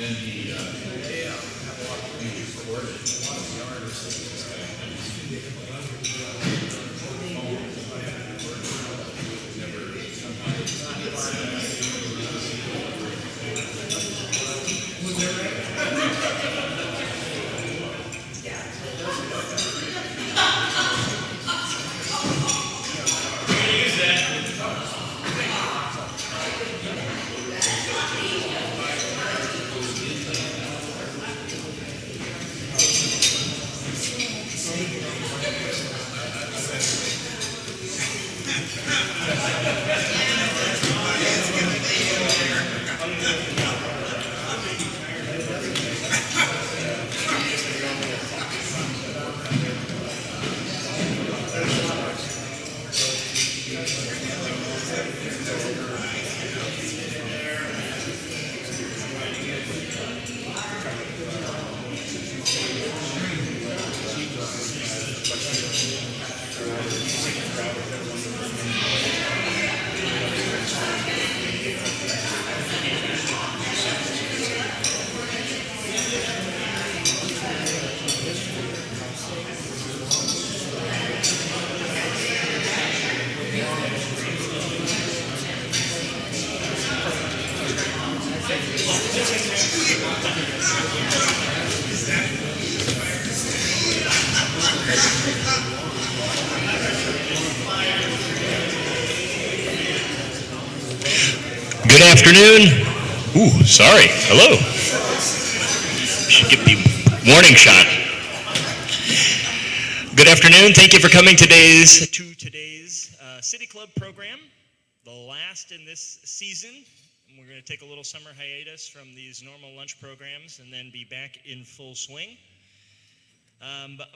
then he recorded. Good afternoon. Ooh, sorry. Hello. Should get the warning shot. Good afternoon. Thank you for coming to today's City Club program, the last in this season. We're going to take a little summer hiatus from these normal lunch programs and then be back in full swing,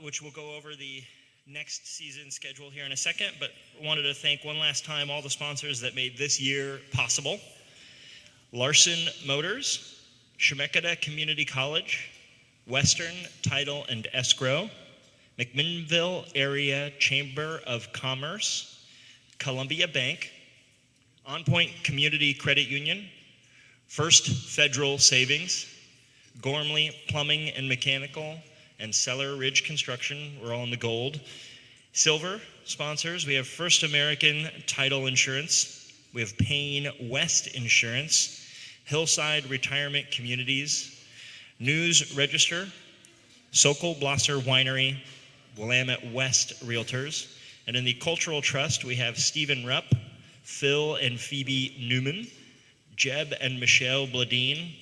which we'll go over the next season schedule here in a second, but wanted to thank one last time all the sponsors that made this year possible. Larson Motors, Chemeketa Community College, Western Title and Escrow, McMinnville Area Chamber of Commerce, Columbia Bank, On Point Community Credit Union, First Federal Savings, Gormley Plumbing and Mechanical, and Cellar Ridge Construction. We're all in the gold. Silver sponsors, we have First American Title Insurance, we have Payne West Insurance, Hillside Retirement Communities, News Register, Sokol Blosser Winery, Willamette West Realtors, and in the Cultural Trust, we have Stephen Rupp, Phil and Phoebe Newman, Jeb and Michelle Bladine,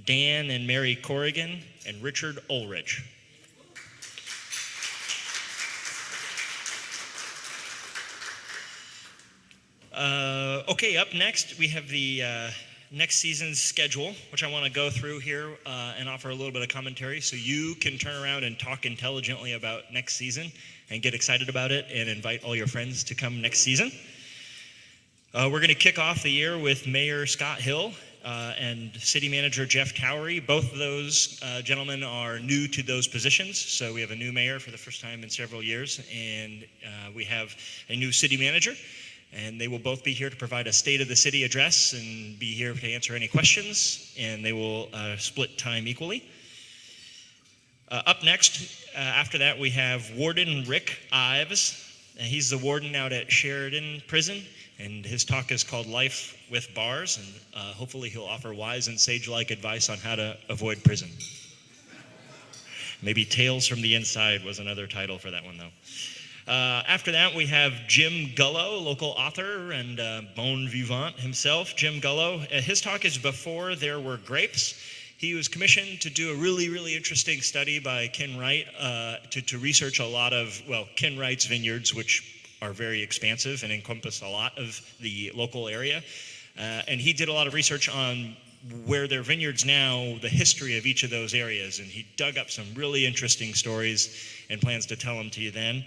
Dan and Mary Corrigan, and Richard Ulrich. Okay, up next, we have the next season's schedule, which I want to go through here and offer a little bit of commentary so you can turn around and talk intelligently about next season and get excited about it and invite all your friends to come next season. We're going to kick off the year with Mayor Scott Hill and City Manager Jeff Towery. Both of those gentlemen are new to those positions, so we have a new mayor for the first time in several years, and we have a new city manager. And they will both be here to provide a State of the City address and be here to answer any questions, and they will split time equally. Up next, after that, we have Warden Rick Ives. And he's the warden out at Sheridan Prison, and his talk is called Life with Bars, and hopefully he'll offer wise and sage-like advice on how to avoid prison. Maybe Tales from the Inside was another title for that one, though. After that, we have Jim Gullo, local author and bon vivant himself. Jim Gullo, his talk is Before There Were Grapes. He was commissioned to do a really, really interesting study by Ken Wright to research a lot of, Ken Wright's vineyards, which are very expansive and encompass a lot of the local area. And he did a lot of research on where their vineyards now, the history of each of those areas, and he dug up some really interesting stories and plans to tell them to you then.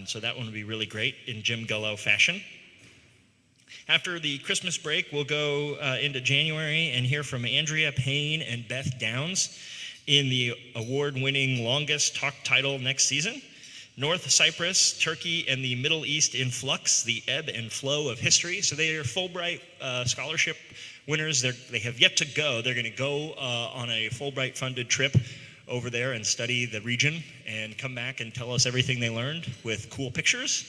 So that one will be really great in Jim Gullo fashion. After the Christmas break, we'll go into January and hear from Andrea Payne and Beth Downs in the award-winning longest talk title next season, North Cyprus, Turkey, and the Middle East in Flux, the Ebb and Flow of History. So they are Fulbright scholarship winners, they have yet to go. They're going to go on a Fulbright-funded trip over there and study the region and come back and tell us everything they learned with cool pictures.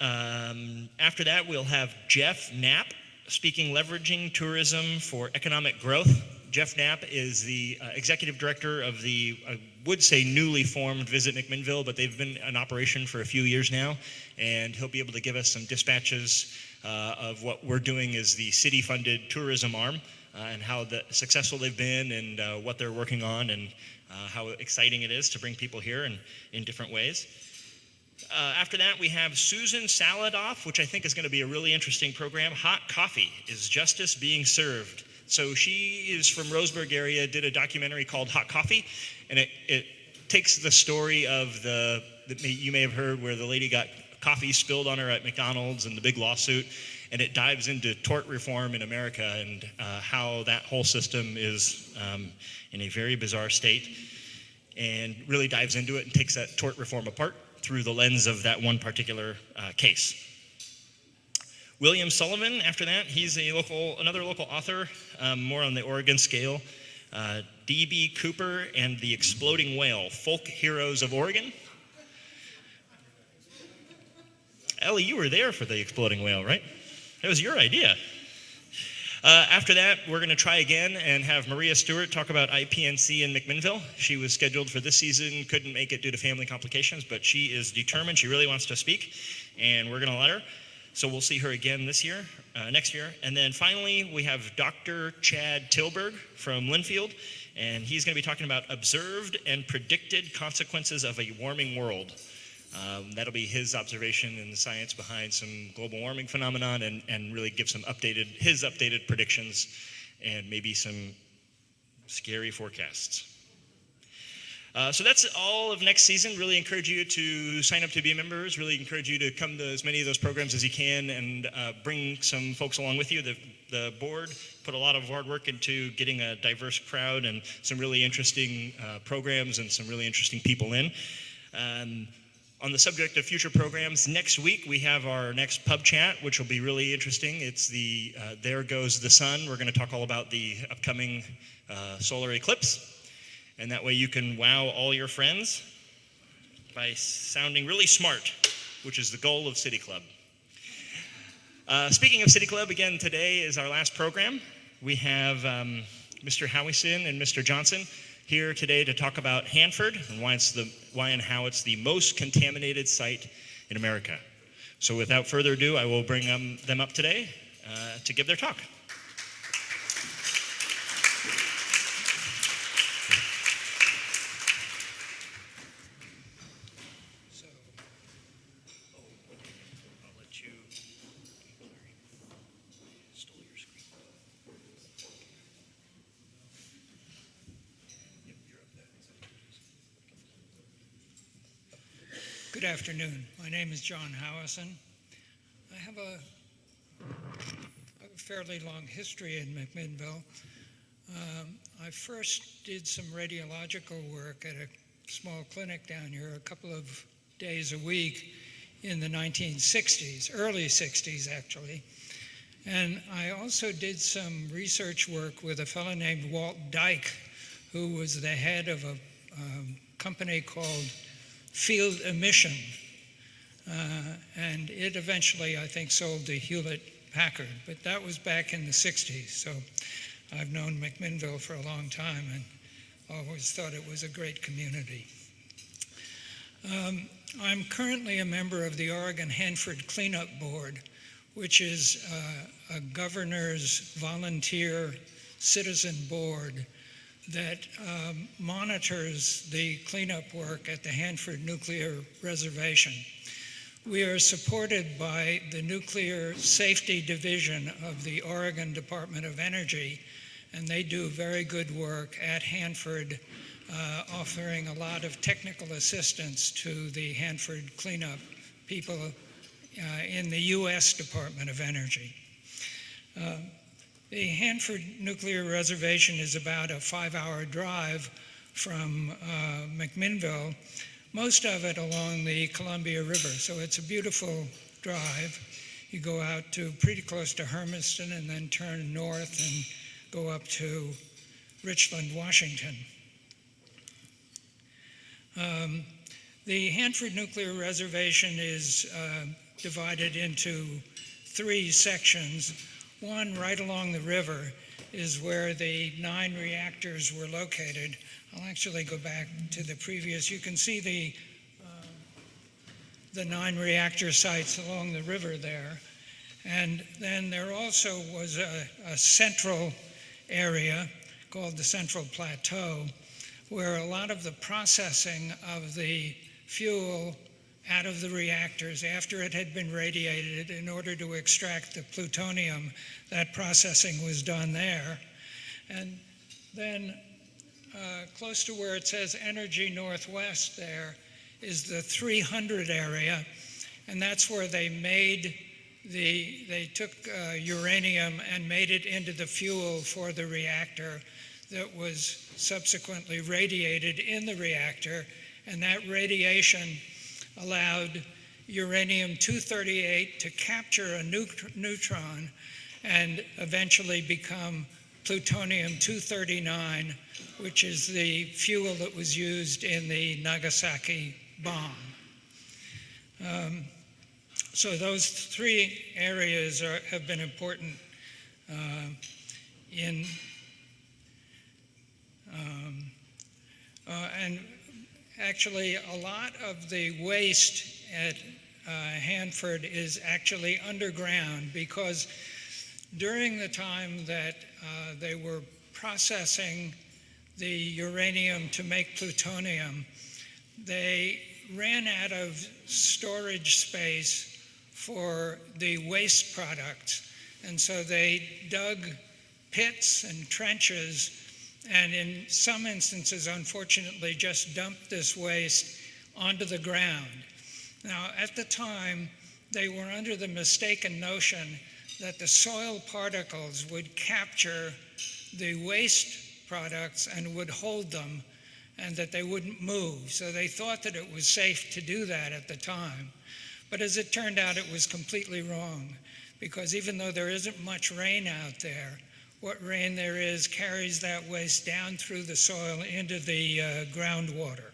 After that, we'll have Jeff Knapp speaking Leveraging Tourism for Economic Growth. Jeff Knapp is the executive director of the, I would say, newly formed Visit McMinnville, but they've been in operation for a few years now, and he'll be able to give us some dispatches of what we're doing as the city-funded tourism arm, and how successful they've been, and what they're working on, and how exciting it is to bring people here in different ways. After that, we have Susan Saladoff, which I think is going to be a really interesting program. Hot Coffee, Is Justice Being Served? So she is from Roseburg area, did a documentary called Hot Coffee, and it takes the story of you may have heard where the lady got coffee spilled on her at McDonald's and the big lawsuit, and it dives into tort reform in America and how that whole system is in a very bizarre state, and really dives into it and takes that tort reform apart through the lens of that one particular case. William Sullivan, after that, he's another local author, more on the Oregon scale. D.B. Cooper and the Exploding Whale, Folk Heroes of Oregon. Ellie, you were there for the Exploding Whale, right? That was your idea. After that, we're going to try again and have Maria Stewart talk about IPNC in McMinnville. She was scheduled for this season, couldn't make it due to family complications, but she is determined. She really wants to speak, and we're going to let her. So we'll see her again next year. And then finally, we have Dr. Chad Tilburg from Linfield, and he's going to be talking about observed and predicted consequences of a warming world. That'll be his observation and the science behind some global warming phenomenon, and really give his updated predictions and maybe some scary forecasts. So that's all of next season. Really encourage you to sign up to be members. Really encourage you to come to as many of those programs as you can, and bring some folks along with you. The board put a lot of hard work into getting a diverse crowd and some really interesting programs and some really interesting people in. On the subject of future programs, next week we have our next pub chat, which will be really interesting. It's the There Goes the Sun. We're going to talk all about the upcoming solar eclipse. And that way you can wow all your friends by sounding really smart, which is the goal of City Club. Speaking of City Club, again, today is our last program. We have Mr. Howison and Mr. Johnson here today to talk about Hanford and why and how it's the most contaminated site in America. So without further ado, I will bring them up today to give their talk. Good afternoon. My name is John Howison. I have a fairly long history in McMinnville. I first did some radiological work at a small clinic down here a couple of days a week in the 1960s, early 60s actually. And I also did some research work with a fellow named Walt Dyke, who was the head of a company called Field Emission, and it eventually, I think, sold to Hewlett-Packard, but that was back in the 60s, so I've known McMinnville for a long time and always thought it was a great community. I'm currently a member of the Oregon Hanford Cleanup Board, which is a governor's volunteer citizen board that monitors the cleanup work at the Hanford Nuclear Reservation. We are supported by the Nuclear Safety Division of the Oregon Department of Energy, and they do very good work at Hanford, offering a lot of technical assistance to the Hanford cleanup people in the U.S. Department of Energy. The Hanford Nuclear Reservation is about a 5-hour drive from McMinnville, most of it along the Columbia River, so it's a beautiful drive. You go out to pretty close to Hermiston and then turn north and go up to Richland, Washington. The Hanford Nuclear Reservation is divided into 3 sections. One, right along the river, is where the 9 reactors were located. I'll actually go back to the previous. You can see the 9 reactor sites along the river there. And then there also was a central area called the Central Plateau, where a lot of the processing of the fuel out of the reactors after it had been radiated in order to extract the plutonium, that processing was done there. And then close to where it says Energy Northwest there is the 300 area, and that's where they took uranium and made it into the fuel for the reactor that was subsequently radiated in the reactor, and that radiation allowed uranium-238 to capture a neutron and eventually become plutonium-239, which is the fuel that was used in the Nagasaki bomb. So those 3 areas have been important and actually a lot of the waste at Hanford is actually underground, because during the time that they were processing the uranium to make plutonium, they ran out of storage space for the waste products. And so they dug pits and trenches, and in some instances, unfortunately, just dumped this waste onto the ground. Now, at the time, they were under the mistaken notion that the soil particles would capture the waste products and would hold them, and that they wouldn't move. So they thought that it was safe to do that at the time. But as it turned out, it was completely wrong, because even though there isn't much rain out there, what rain there is carries that waste down through the soil into the groundwater.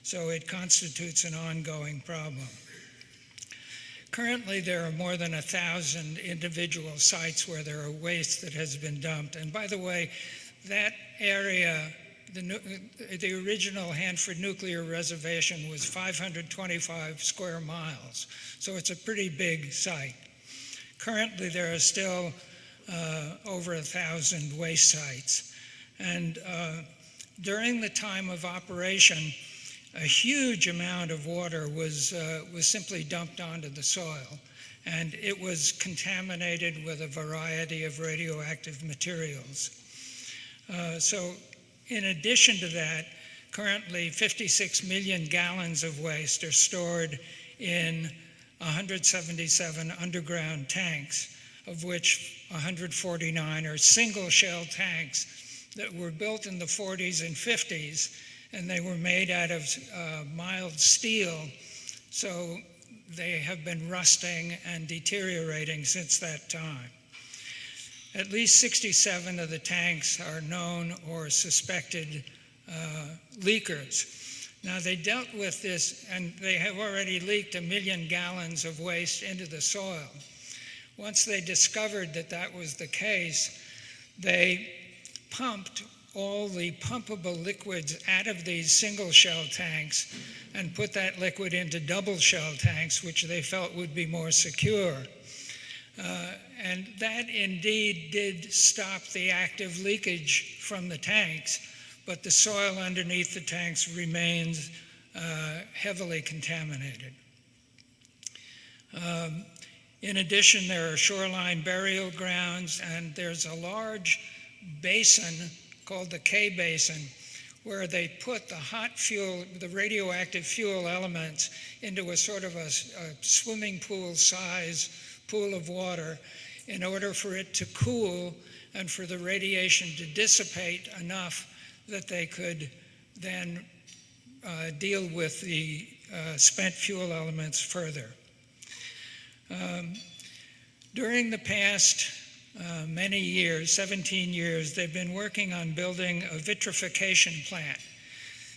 So it constitutes an ongoing problem. Currently, there are more than 1,000 individual sites where there are waste that has been dumped. And by the way, that area, the original Hanford Nuclear Reservation was 525 square miles. So it's a pretty big site. Currently, there are still over 1,000 waste sites. And during the time of operation, a huge amount of water was simply dumped onto the soil, and it was contaminated with a variety of radioactive materials. So in addition to that, currently 56 million gallons of waste are stored in 177 underground tanks, of which 149 are single shell tanks that were built in the 40s and 50s, and they were made out of mild steel, so they have been rusting and deteriorating since that time. At least 67 of the tanks are known or suspected leakers. Now, they dealt with this, and they have already leaked 1 million gallons of waste into the soil. Once they discovered that that was the case, they pumped all the pumpable liquids out of these single shell tanks and put that liquid into double shell tanks, which they felt would be more secure. And that indeed did stop the active leakage from the tanks, but the soil underneath the tanks remains heavily contaminated. In addition, there are shoreline burial grounds, and there's a large basin called the K Basin, where they put the hot fuel, the radioactive fuel elements, into a sort of a swimming pool size pool of water in order for it to cool and for the radiation to dissipate enough that they could then deal with the spent fuel elements further. During the past many years, 17 years, they've been working on building a vitrification plant.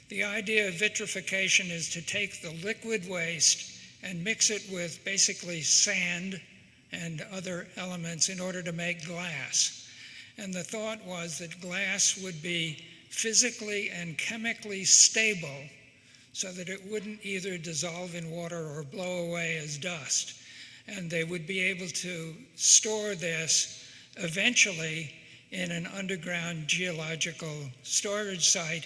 The idea of vitrification is to take the liquid waste and mix it with basically sand and other elements in order to make glass. And the thought was that glass would be physically and chemically stable so that it wouldn't either dissolve in water or blow away as dust. And they would be able to store this eventually in an underground geological storage site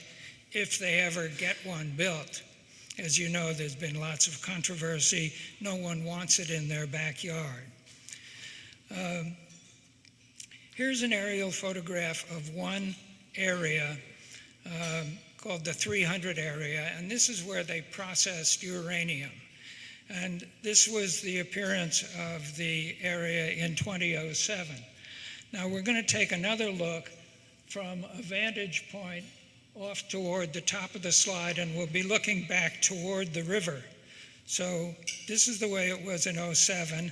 if they ever get one built. As you know, there's been lots of controversy. No one wants it in their backyard. Here's an aerial photograph of one area called the 300 area, and this is where they processed uranium. And this was the appearance of the area in 2007. Now we're going to take another look from a vantage point off toward the top of the slide, and we'll be looking back toward the river. So this is the way it was in '07,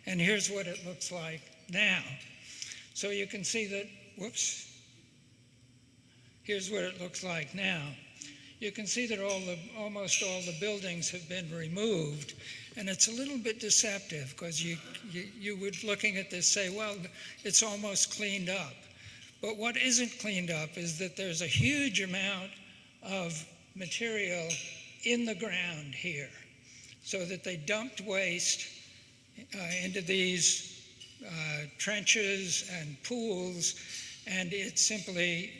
and here's what it looks like now. So you can see that, whoops, here's what it looks like now. You can see that almost all the buildings have been removed, and it's a little bit deceptive because you would, looking at this, say, well, it's almost cleaned up. But what isn't cleaned up is that there's a huge amount of material in the ground here, so that they dumped waste into these trenches and pools, and it simply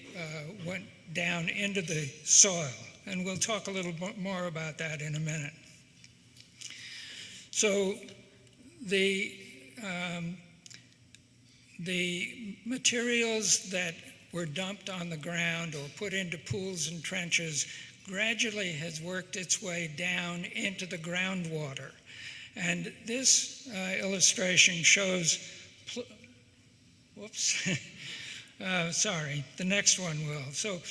went down into the soil. And we'll talk a little bit more about that in a minute. So the materials that were dumped on the ground or put into pools and trenches gradually has worked its way down into the groundwater. And this illustration shows, whoops, sorry, the next one will. So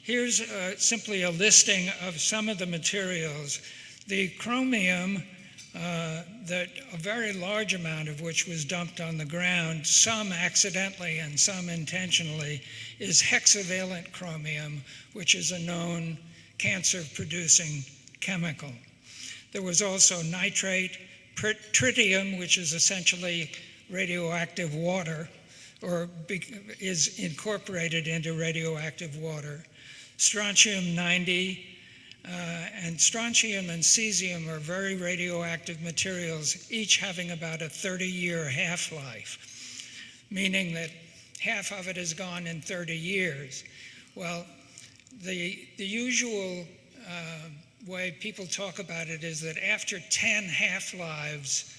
here's simply a listing of some of the materials. The chromium, that a very large amount of which was dumped on the ground, some accidentally and some intentionally, is hexavalent chromium, which is a known cancer-producing chemical. There was also nitrate, tritium, which is essentially radioactive water, or is incorporated into radioactive water, strontium-90, and strontium and cesium are very radioactive materials, each having about a 30-year half-life, meaning that half of it is gone in 30 years. Well, the usual way people talk about it is that after 10 half-lives,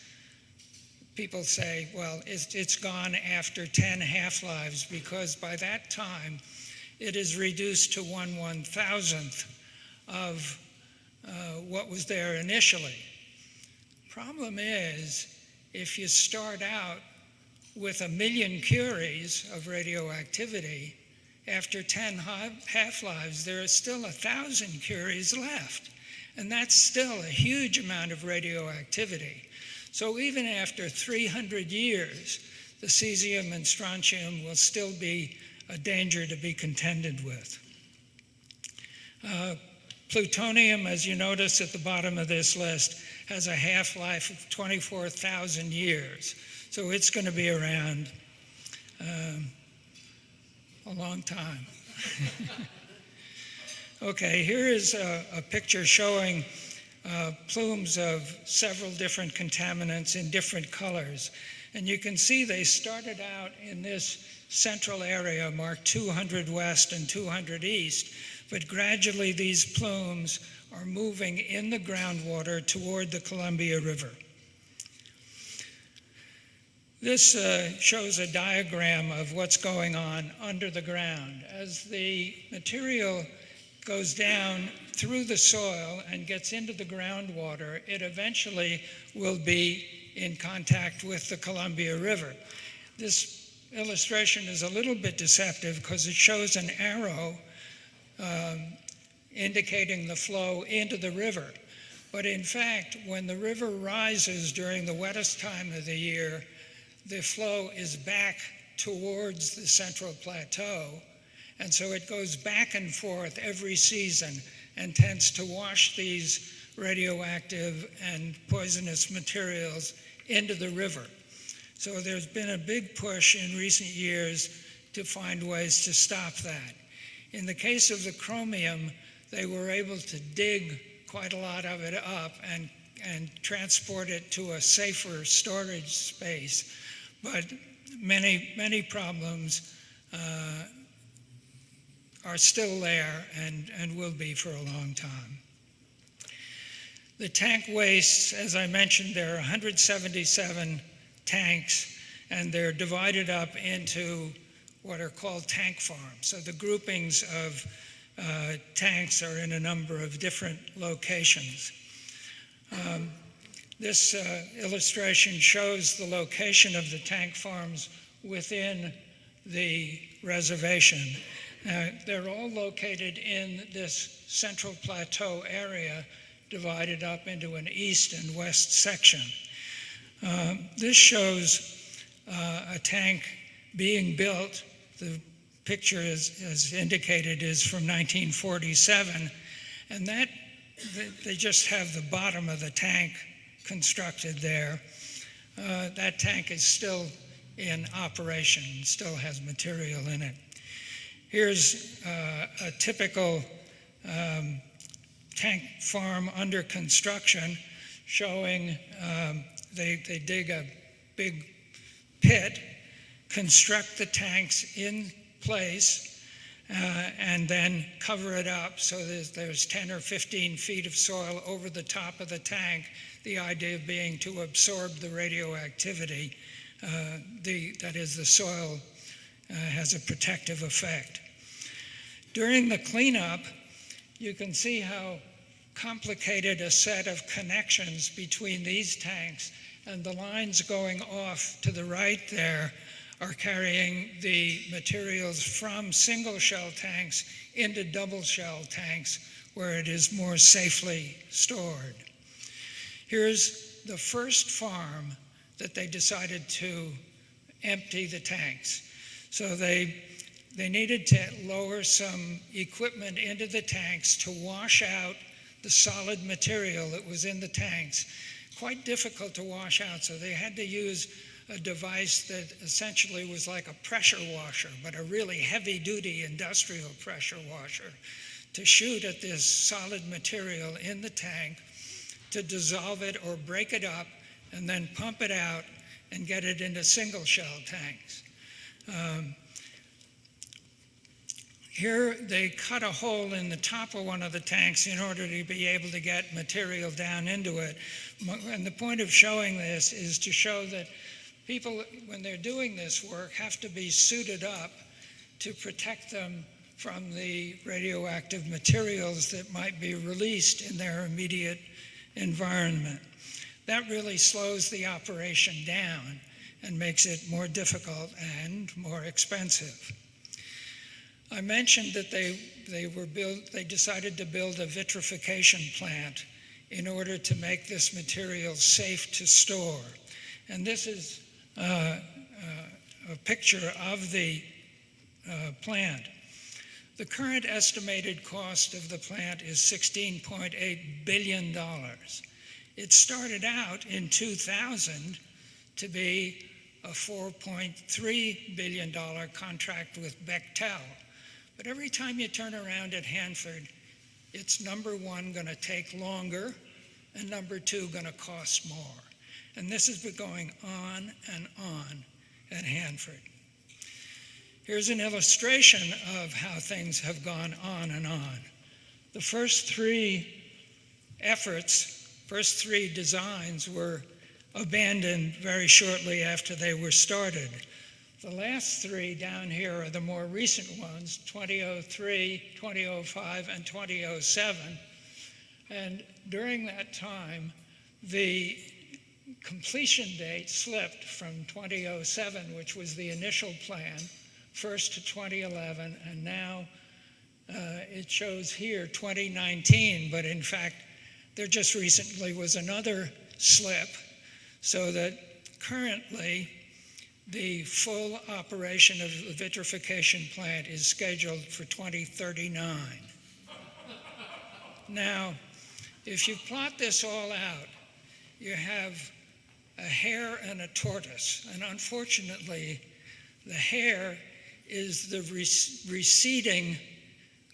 people say, well, it's gone after 10 half-lives, because by that time it is reduced to 1/1000th of what was there initially. Problem is, if you start out with 1 million curies of radioactivity, after 10 half-lives, there are still 1,000 curies left. And that's still a huge amount of radioactivity. So even after 300 years, the cesium and strontium will still be a danger to be contended with. Plutonium, as you notice at the bottom of this list, has a half-life of 24,000 years. So it's going to be around a long time. Okay, here is a picture showing plumes of several different contaminants in different colors. And you can see they started out in this central area marked 200 west and 200 east, but gradually these plumes are moving in the groundwater toward the Columbia River. This shows a diagram of what's going on under the ground. As the material goes down through the soil and gets into the groundwater, it eventually will be in contact with the Columbia River. This illustration is a little bit deceptive because it shows an arrow indicating the flow into the river. But in fact, when the river rises during the wettest time of the year, the flow is back towards the central plateau, and so it goes back and forth every season and tends to wash these radioactive and poisonous materials into the river. So there's been a big push in recent years to find ways to stop that. In the case of the chromium, they were able to dig quite a lot of it up and transport it to a safer storage space. But many problems are still there and will be for a long time. The tank wastes, as I mentioned, there are 177 tanks, and they're divided up into what are called tank farms. So the groupings of tanks are in a number of different locations. This illustration shows the location of the tank farms within the reservation. They're all located in this central plateau area, divided up into an east and west section. This shows a tank being built. The picture, as indicated, is from 1947, and that they just have the bottom of the tank constructed there. That tank is still in operation, still has material in it. Here's a typical tank farm under construction, showing they dig a big pit, construct the tanks in place, and then cover it up so there's 10 or 15 feet of soil over the top of the tank, the idea being to absorb the radioactivity. That is, the soil has a protective effect. During the cleanup, you can see how complicated a set of connections between these tanks, and the lines going off to the right there are carrying the materials from single shell tanks into double shell tanks where it is more safely stored. Here's the first farm that they decided to empty the tanks. So they needed to lower some equipment into the tanks to wash out the solid material that was in the tanks. Quite difficult to wash out, so they had to use a device that essentially was like a pressure washer, but a really heavy-duty industrial pressure washer, to shoot at this solid material in the tank, to dissolve it or break it up, and then pump it out and get it into single shell tanks. Here they cut a hole in the top of one of the tanks in order to be able to get material down into it. And the point of showing this is to show that people, when they're doing this work, have to be suited up to protect them from the radioactive materials that might be released in their immediate environment. That really slows the operation down and makes it more difficult and more expensive. I mentioned that they decided to build a vitrification plant in order to make this material safe to store. And this is a picture of the plant. The current estimated cost of the plant is $16.8 billion. It started out in 2000 to be a $4.3 billion contract with Bechtel. But every time you turn around at Hanford, it's number one, going to take longer, and number two, going to cost more. And this has been going on and on at Hanford. Here's an illustration of how things have gone on and on. The first three designs were abandoned very shortly after they were started. The last three down here are the more recent ones, 2003, 2005, and 2007. And during that time, the completion date slipped from 2007, which was the initial plan, first to 2011, and now it shows here 2019, but in fact, there just recently was another slip, so that currently the full operation of the vitrification plant is scheduled for 2039. Now, if you plot this all out, you have a hare and a tortoise, and unfortunately, the hare is the receding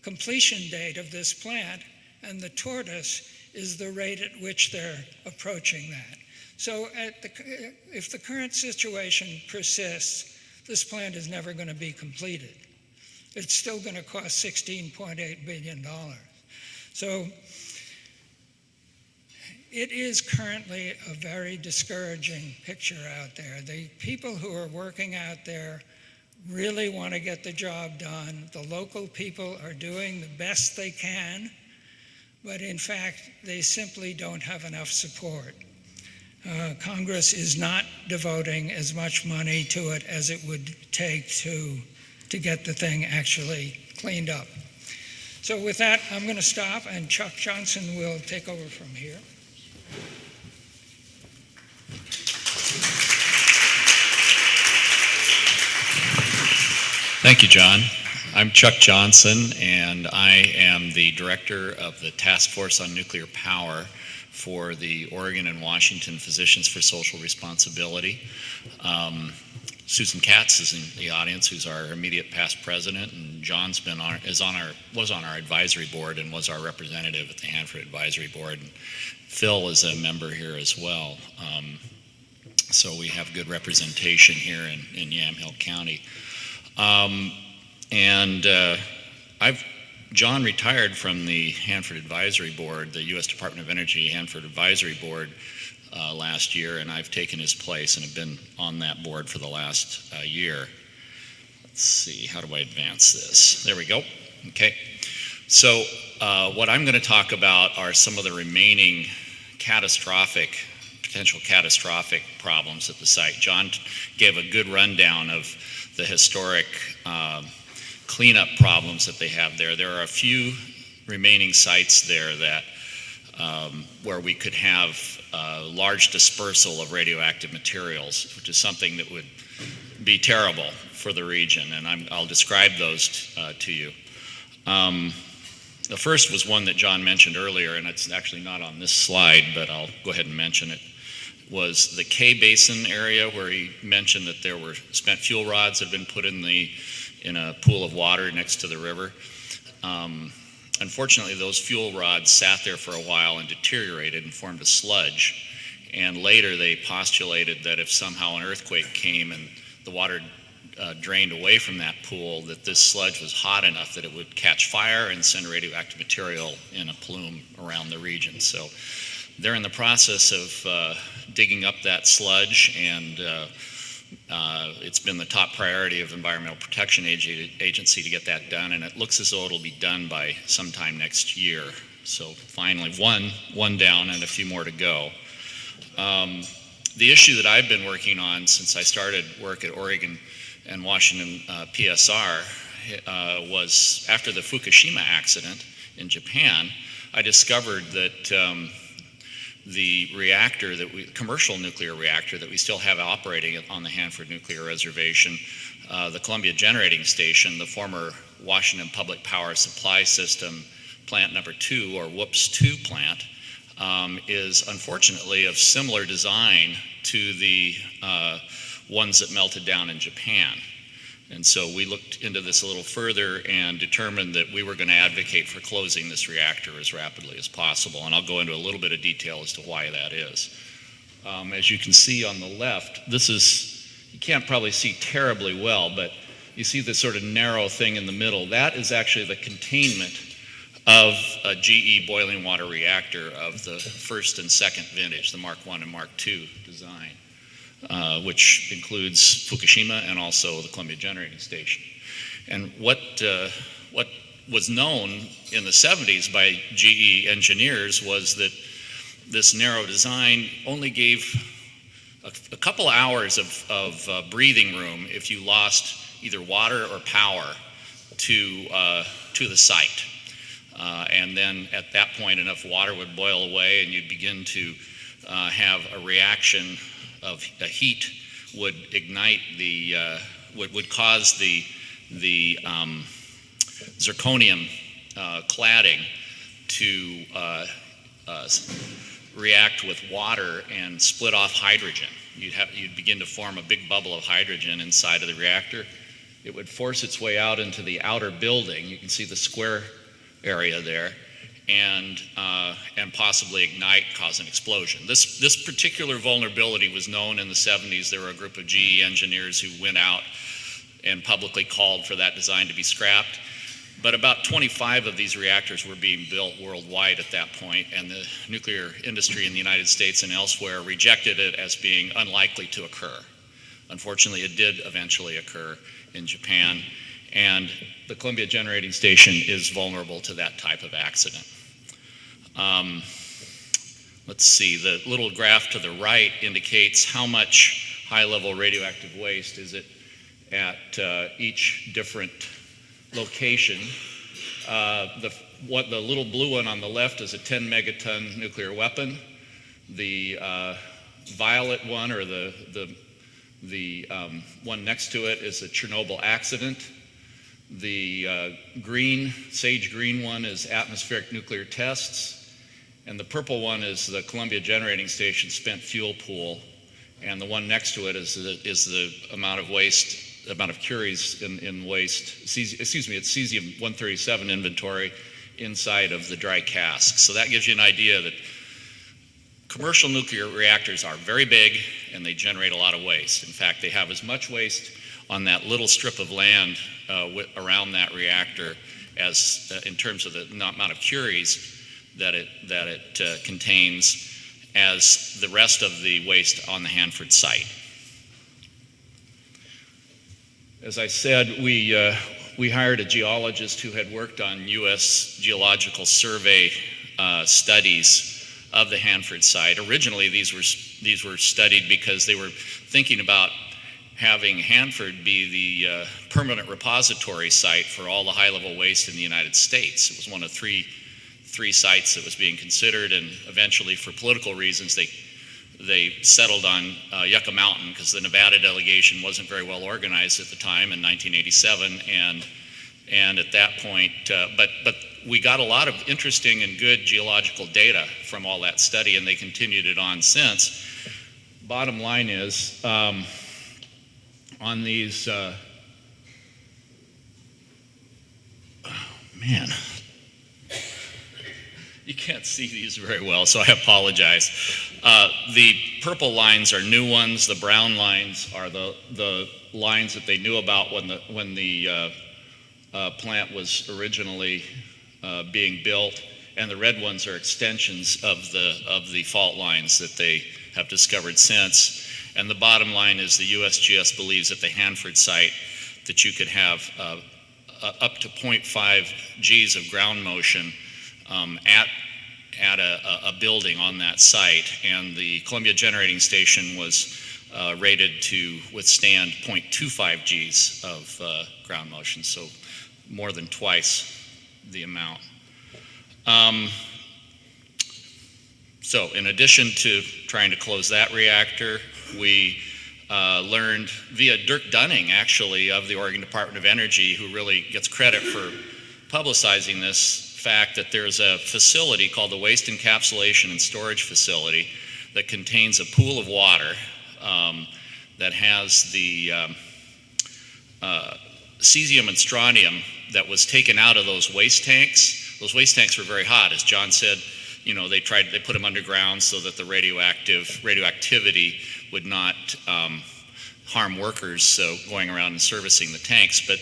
completion date of this plant, and the tortoise is the rate at which they're approaching that. So if the current situation persists, this plant is never going to be completed. It's still going to cost $16.8 billion. So it is currently a very discouraging picture out there. The people who are working out there really want to get the job done. The local people are doing the best they can, but in fact, they simply don't have enough support. Congress is not devoting as much money to it as it would take to get the thing actually cleaned up. So with that, I'm going to stop, and Chuck Johnson will take over from here. Thank you, John. I'm Chuck Johnson, and I am the director of the Task Force on Nuclear Power for the Oregon and Washington Physicians for Social Responsibility. Susan Katz is in the audience, who's our immediate past president, and John's was on our advisory board and was our representative at the Hanford Advisory Board. And Phil is a member here as well. So we have good representation here in Yamhill County. John retired from the Hanford Advisory Board, the U.S. Department of Energy Hanford Advisory Board last year, and I've taken his place and have been on that board for the last year. Let's see, how do I advance this? There we go. Okay. So what I'm going to talk about are some of the remaining potential catastrophic problems at the site. John gave a good rundown of the historic cleanup problems that they have there. There are a few remaining sites there that where we could have large dispersal of radioactive materials, which is something that would be terrible for the region, and I'll describe those to you. The first was one that John mentioned earlier, and it's actually not on this slide, but I'll go ahead and mention it, was the K Basin area, where he mentioned that there were spent fuel rods that had been put in a pool of water next to the river. Unfortunately, those fuel rods sat there for a while and deteriorated and formed a sludge. And later they postulated that if somehow an earthquake came and the water drained away from that pool, that this sludge was hot enough that it would catch fire and send radioactive material in a plume around the region. So they're in the process of digging up that sludge, and it's been the top priority of Environmental Protection Agency to get that done, and it looks as though it'll be done by sometime next year. So finally, one down and a few more to go. The issue that I've been working on since I started work at Oregon and Washington PSR was after the Fukushima accident in Japan. I discovered that the commercial nuclear reactor that we still have operating on the Hanford Nuclear Reservation, the Columbia Generating Station, the former Washington Public Power Supply System plant number 2, or WHOOPS 2 plant, is unfortunately of similar design to the ones that melted down in Japan. And so we looked into this a little further and determined that we were going to advocate for closing this reactor as rapidly as possible. And I'll go into a little bit of detail as to why that is. As you can see on the left, you can't probably see terribly well, but you see this sort of narrow thing in the middle. That is actually the containment of a GE boiling water reactor of the first and second vintage, the Mark I and Mark II design. Which includes Fukushima and also the Columbia Generating Station. And what was known in the 70s by GE engineers was that this narrow design only gave a couple hours of breathing room if you lost either water or power to the site. And then at that point, enough water would boil away and you'd begin to have a reaction of a heat would ignite would cause the zirconium cladding to react with water and split off hydrogen. You'd begin to form a big bubble of hydrogen inside of the reactor. It would force its way out into the outer building. You can see the square area there, and possibly ignite, cause an explosion. This particular vulnerability was known in the 70s. There were a group of GE engineers who went out and publicly called for that design to be scrapped. But about 25 of these reactors were being built worldwide at that point, and the nuclear industry in the United States and elsewhere rejected it as being unlikely to occur. Unfortunately, it did eventually occur in Japan, and the Columbia Generating Station is vulnerable to that type of accident. Let's see, the little graph to the right indicates how much high-level radioactive waste is at each different location. The little blue one on the left is a 10 megaton nuclear weapon. The violet one, or the one next to it, is a Chernobyl accident. The sage green one is atmospheric nuclear tests. And the purple one is the Columbia Generating Station spent fuel pool. And the one next to it is the amount of waste, amount of curies in waste, it's cesium-137 inventory inside of the dry cask. So that gives you an idea that commercial nuclear reactors are very big and they generate a lot of waste. In fact, they have as much waste on that little strip of land around that reactor as in terms of the amount of curies that it contains as the rest of the waste on the Hanford site. As I said, we hired a geologist who had worked on U.S. Geological Survey studies of the Hanford site. Originally, these were studied because they were thinking about having Hanford be the permanent repository site for all the high-level waste in the United States. It was one of three sites that was being considered, and eventually, for political reasons, they settled on Yucca Mountain because the Nevada delegation wasn't very well organized at the time in 1987, and at that point, but we got a lot of interesting and good geological data from all that study, and they continued it on since. Bottom line is, on these, you can't see these very well, so I apologize. The purple lines are new ones. The brown lines are the lines that they knew about when the plant was originally being built, and the red ones are extensions of the fault lines that they have discovered since. And the bottom line is the USGS believes at the Hanford site that you could have up to 0.5 Gs of ground motion at a building on that site, and the Columbia Generating Station was rated to withstand 0.25 Gs of ground motion, so more than twice the amount. So in addition to trying to close that reactor, we learned via Dirk Dunning, actually, of the Oregon Department of Energy, who really gets credit for publicizing this fact, that there's a facility called the Waste Encapsulation and Storage Facility that contains a pool of water that has the cesium and strontium that was taken out of those waste tanks. Those waste tanks were very hot, as John said. You know, they put them underground so that the radioactivity would not harm workers going around and servicing the tanks, but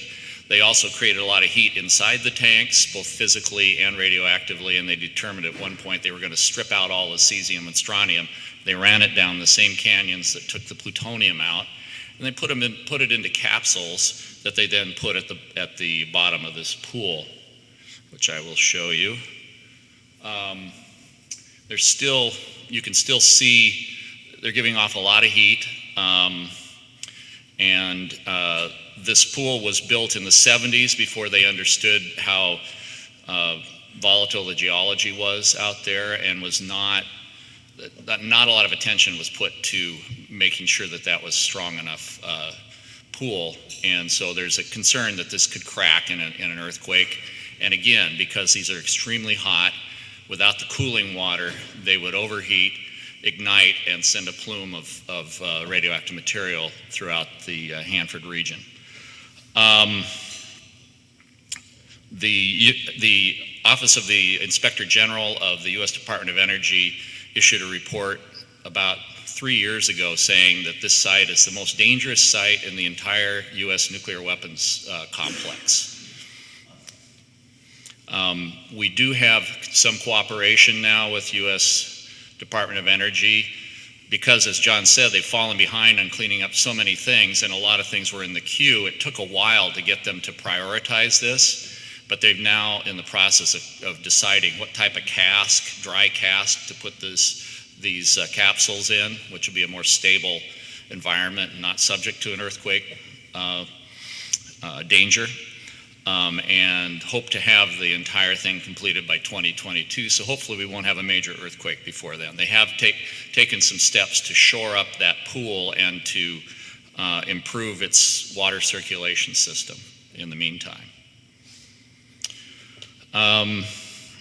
they also created a lot of heat inside the tanks, both physically and radioactively, and they determined at one point they were going to strip out all the cesium and strontium. They ran it down the same canyons that took the plutonium out, and they put it into capsules that they then put at the bottom of this pool, which I will show you. You can still see they're giving off a lot of heat, and this pool was built in the 70s before they understood how volatile the geology was out there, and was not not a lot of attention was put to making sure that that was strong enough pool, and so there's a concern that this could crack in an earthquake. And again, because these are extremely hot, without the cooling water, they would overheat, ignite, and send a plume of radioactive material throughout the Hanford region. The Office of the Inspector General of the U.S. Department of Energy issued a report about 3 years ago saying that this site is the most dangerous site in the entire U.S. nuclear weapons complex. We do have some cooperation now with U.S. Department of Energy because, as John said, they've fallen behind on cleaning up so many things, and a lot of things were in the queue. It took a while to get them to prioritize this, but they're now in the process of deciding what type of cask, dry cask, to put these capsules in, which will be a more stable environment and not subject to an earthquake danger. And hope to have the entire thing completed by 2022. So hopefully we won't have a major earthquake before then. They have taken some steps to shore up that pool and to improve its water circulation system in the meantime.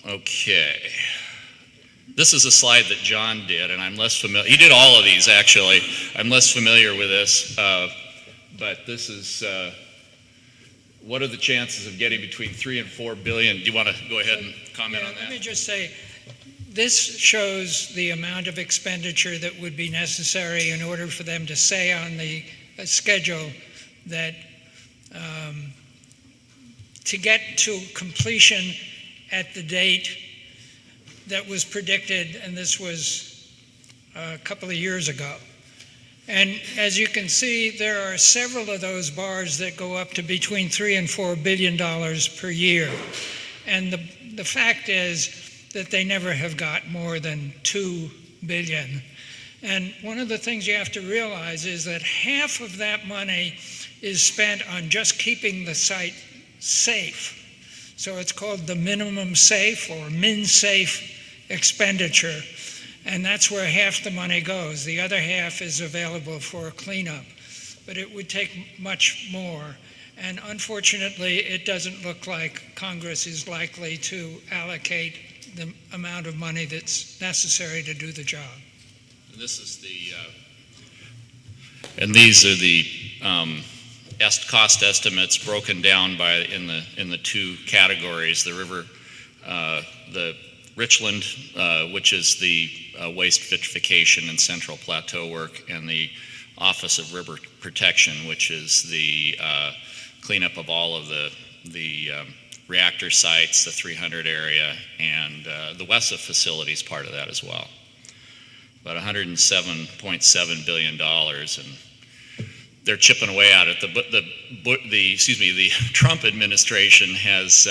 Okay. This is a slide that John did, and I'm less familiar. He did all of these, actually. I'm less familiar with this, but this is... what are the chances of getting between 3 and 4 billion? Do you want to go ahead and comment on that? Let me just say, this shows the amount of expenditure that would be necessary in order for them to say on the schedule that to get to completion at the date that was predicted, and this was a couple of years ago. And as you can see, there are several of those bars that go up to between $3 and $4 billion per year. And the fact is that they never have got more than $2 billion. And one of the things you have to realize is that half of that money is spent on just keeping the site safe. So it's called the minimum safe or min-safe expenditure. And that's where half the money goes. The other half is available for cleanup. But it would take much more. And unfortunately, it doesn't look like Congress is likely to allocate the amount of money that's necessary to do the job. And this is and these are the cost estimates broken down by in the two categories: the Richland, which is the waste vitrification and central plateau work, and the Office of River Protection, which is the cleanup of all of the reactor sites, the 300 area, and the WESA facility is part of that as well. About $107.7 billion, and they're chipping away at it. The Trump administration has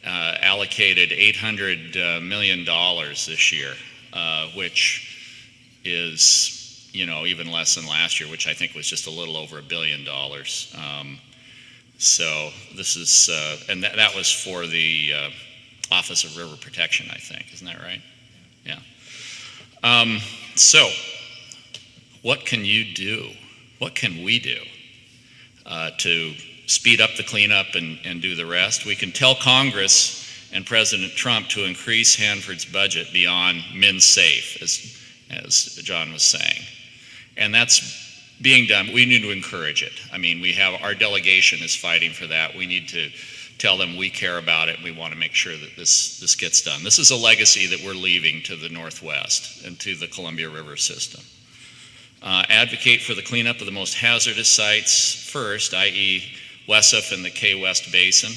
allocated $800 million this year, which is, even less than last year, which I think was just a little over $1 billion. So this is, and that was for the Office of River Protection, I think. Isn't that right? Yeah. So what can you do? What can we do to speed up the cleanup and do the rest? We can tell Congress and President Trump to increase Hanford's budget beyond min-safe, as John was saying. And that's being done. We need to encourage it. I mean, our delegation is fighting for that. We need to tell them we care about it and we want to make sure that this gets done. This is a legacy that we're leaving to the Northwest and to the Columbia River system. Advocate for the cleanup of the most hazardous sites first, i.e. WESF and the K-West Basin,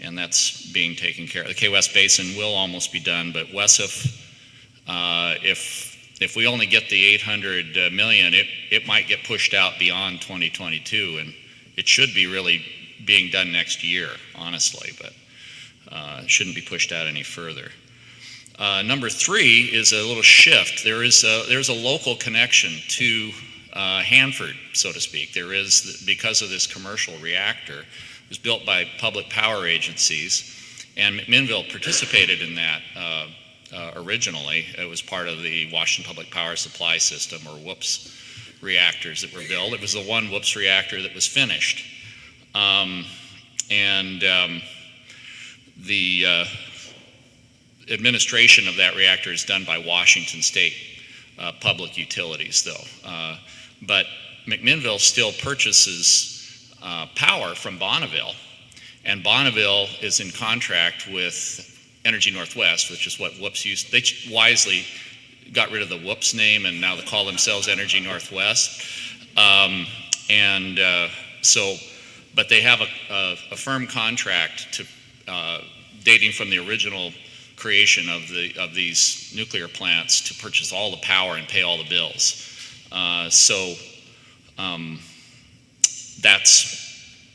and that's being taken care of. The K-West Basin will almost be done, but WESF, if we only get the 800 million, it might get pushed out beyond 2022, and it should be really being done next year, honestly, but it shouldn't be pushed out any further. Number 3 is a little shift. There's a local connection to Hanford, so to speak. There is, because of this commercial reactor. It was built by public power agencies, and McMinnville participated in that originally. It was part of the Washington Public Power Supply System, or WHOOPS reactors that were built. It was the one WHOOPS reactor that was finished. The administration of that reactor is done by Washington State Public Utilities, though. But McMinnville still purchases power from Bonneville, and Bonneville is in contract with Energy Northwest, which is what WHOOPS used. They wisely got rid of the WHOOPS name, and now they call themselves Energy Northwest. But they have a firm contract to dating from the original creation of these nuclear plants to purchase all the power and pay all the bills. That's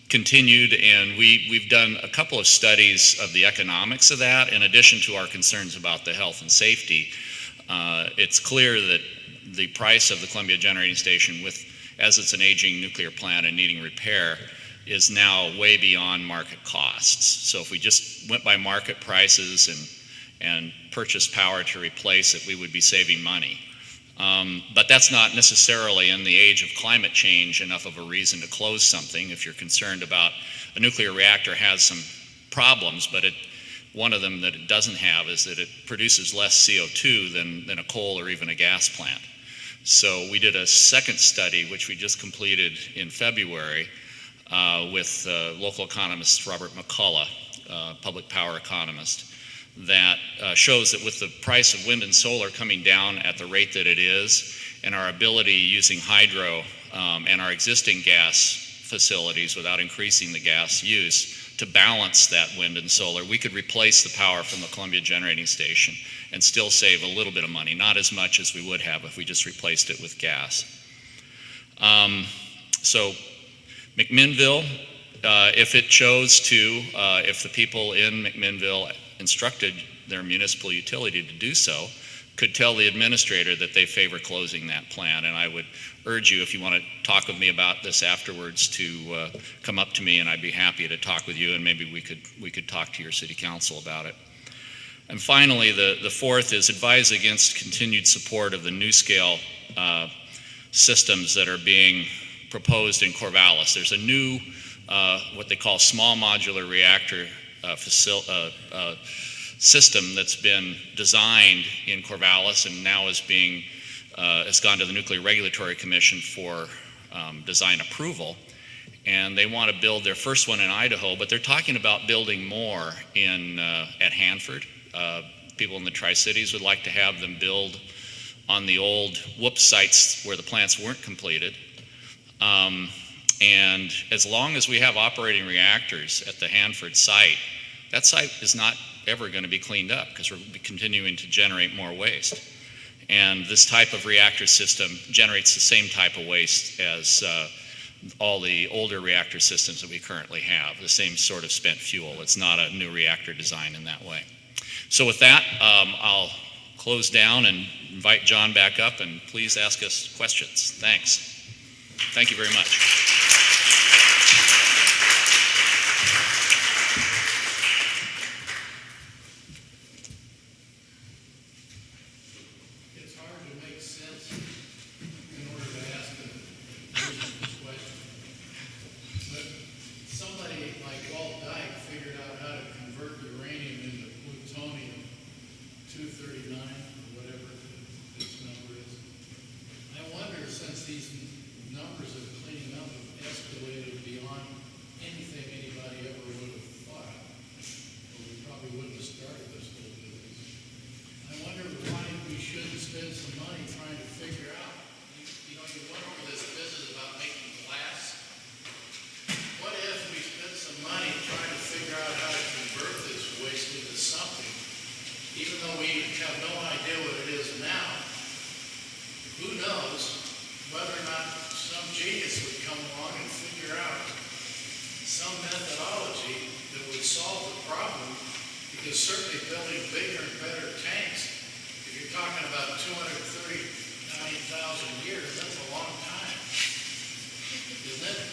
continued, and we've done a couple of studies of the economics of that. In addition to our concerns about the health and safety, it's clear that the price of the Columbia Generating Station, as it's an aging nuclear plant and needing repair, is now way beyond market costs. So if we just went by market prices and purchased power to replace it, we would be saving money. But that's not necessarily, in the age of climate change, enough of a reason to close something. If you're concerned about a nuclear reactor has some problems, but one of them that it doesn't have is that it produces less CO2 than a coal or even a gas plant. So we did a second study, which we just completed in February, with local economist Robert McCullough, public power economist, that shows that with the price of wind and solar coming down at the rate that it is, and our ability using hydro and our existing gas facilities without increasing the gas use to balance that wind and solar, we could replace the power from the Columbia Generating Station and still save a little bit of money, not as much as we would have if we just replaced it with gas. So McMinnville, if it chose to, if the people in McMinnville instructed their municipal utility to do so, could tell the administrator that they favor closing that plant. And I would urge you, if you want to talk with me about this afterwards, to come up to me, and I'd be happy to talk with you, and maybe we could talk to your city council about it. And finally, the fourth is advise against continued support of the NuScale systems that are being proposed in Corvallis. There's a new, what they call small modular reactor system that's been designed in Corvallis and now is has gone to the Nuclear Regulatory Commission for design approval. And they want to build their first one in Idaho, but they're talking about building more at Hanford. People in the Tri-Cities would like to have them build on the old WHOOPS sites where the plants weren't completed. And as long as we have operating reactors at the Hanford site, that site is not ever going to be cleaned up because we're continuing to generate more waste. And this type of reactor system generates the same type of waste as all the older reactor systems that we currently have, the same sort of spent fuel. It's not a new reactor design in that way. So with that, I'll close down and invite John back up, and please ask us questions. Thanks. Thank you very much. It's hard to make sense in order to ask this question. But somebody like Walt Dyke figured out how to convert uranium into plutonium-239, or whatever this number is. I wonder, since these numbers of cleaning up have escalated beyond anything anybody ever would have thought, or we probably wouldn't have started this whole business. I wonder why we shouldn't spend some money trying to figure out, you went over this business about making glass. What if we spent some money trying to figure out how to convert this waste into something, even though we have no idea what it is now? Who knows whether or not some genius would come along and figure out some methodology that would solve the problem, because certainly building bigger and better tanks, if you're talking about 239,000 years, that's a long time, isn't it?